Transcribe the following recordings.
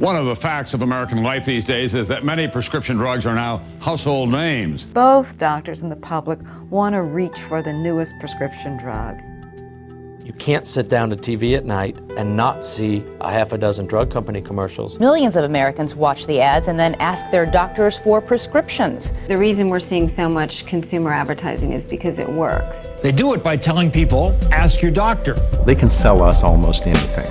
One of the facts of American life these days is that many prescription drugs are now household names. Both doctors and the public want to reach for the newest prescription drug. You can't sit down to TV at night and not see a half a dozen drug company commercials. Millions of Americans watch the ads and then ask their doctors for prescriptions. The reason we're seeing so much consumer advertising is because it works. They do it by telling people, ask your doctor. They can sell us almost anything.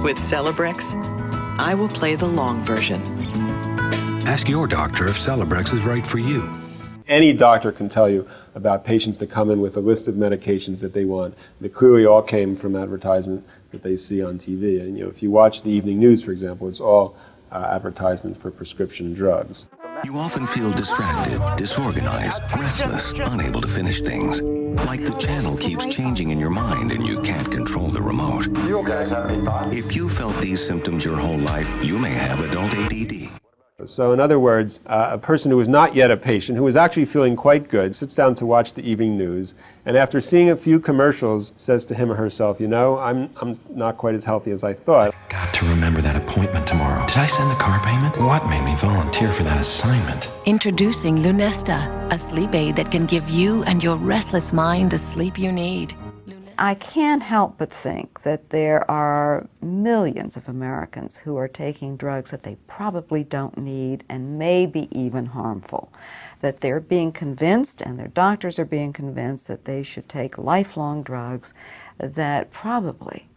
With Celebrex, I will play the long version. Ask your doctor if Celebrex is right for you. Any doctor can tell you about patients that come in with a list of medications that they want that clearly all came from advertisement that they see on TV. And if you watch the evening news, for example, it's all advertisement for prescription drugs. You often feel distracted, disorganized, restless, unable to finish things. Like the channel keeps changing in your mind and you can't control the remote. You guys have any thoughts? If you felt these symptoms your whole life, you may have adult ADD. So in other words, a person who is not yet a patient, who is actually feeling quite good, sits down to watch the evening news, and after seeing a few commercials, says to him or herself, I'm not quite as healthy as I thought. I've got to remember that appointment tomorrow. Did I send the car payment? What made me volunteer for that assignment? Introducing Lunesta, a sleep aid that can give you and your restless mind the sleep you need. I can't help but think that there are millions of Americans who are taking drugs that they probably don't need and may be even harmful. That they're being convinced, and their doctors are being convinced, that they should take lifelong drugs that probably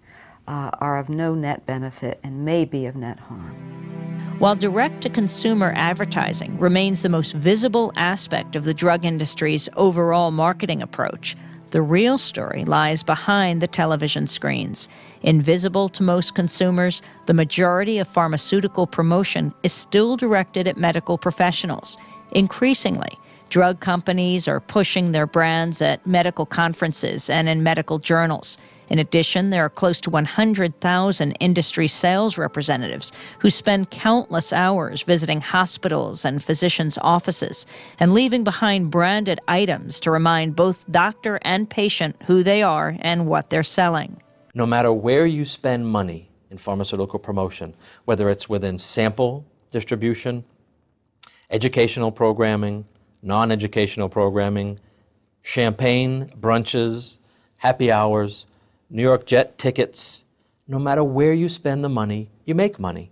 are of no net benefit and may be of net harm. While direct-to-consumer advertising remains the most visible aspect of the drug industry's overall marketing approach, the real story lies behind the television screens. Invisible to most consumers, the majority of pharmaceutical promotion is still directed at medical professionals. Increasingly, drug companies are pushing their brands at medical conferences and in medical journals. In addition, there are close to 100,000 industry sales representatives who spend countless hours visiting hospitals and physicians' offices and leaving behind branded items to remind both doctor and patient who they are and what they're selling. No matter where you spend money in pharmaceutical promotion, whether it's within sample distribution, educational programming, non-educational programming, champagne, brunches, happy hours, New York jet tickets, no matter where you spend the money, you make money.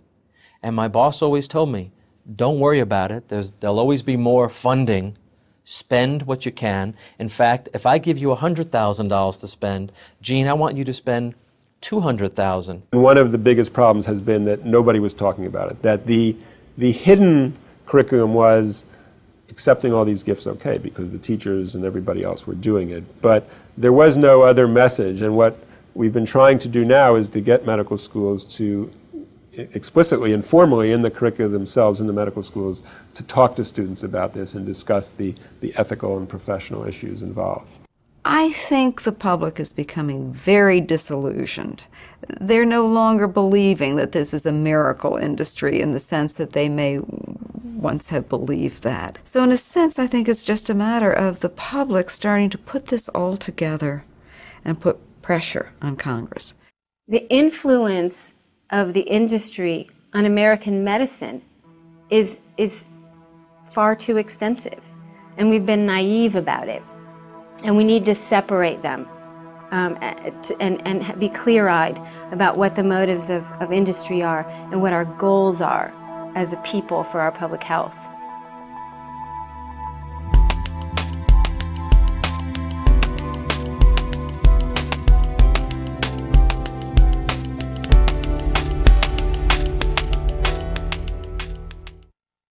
And my boss always told me, don't worry about it. There'll always be more funding. Spend what you can. In fact, if I give you $100,000 to spend, Gene, I want you to spend $200,000. One of the biggest problems has been that nobody was talking about it, that the hidden curriculum was accepting all these gifts okay because the teachers and everybody else were doing it. But there was no other message, and what we've been trying to do now is to get medical schools to explicitly and formally in the curricula themselves in the medical schools to talk to students about this and discuss the ethical and professional issues involved. I think the public is becoming very disillusioned. They're no longer believing that this is a miracle industry in the sense that they may once have believed that. So in a sense, I think it's just a matter of the public starting to put this all together and put pressure on Congress. The influence of the industry on American medicine is far too extensive, and we've been naive about it. And we need to separate them and be clear-eyed about what the motives of industry are and what our goals are as a people for our public health.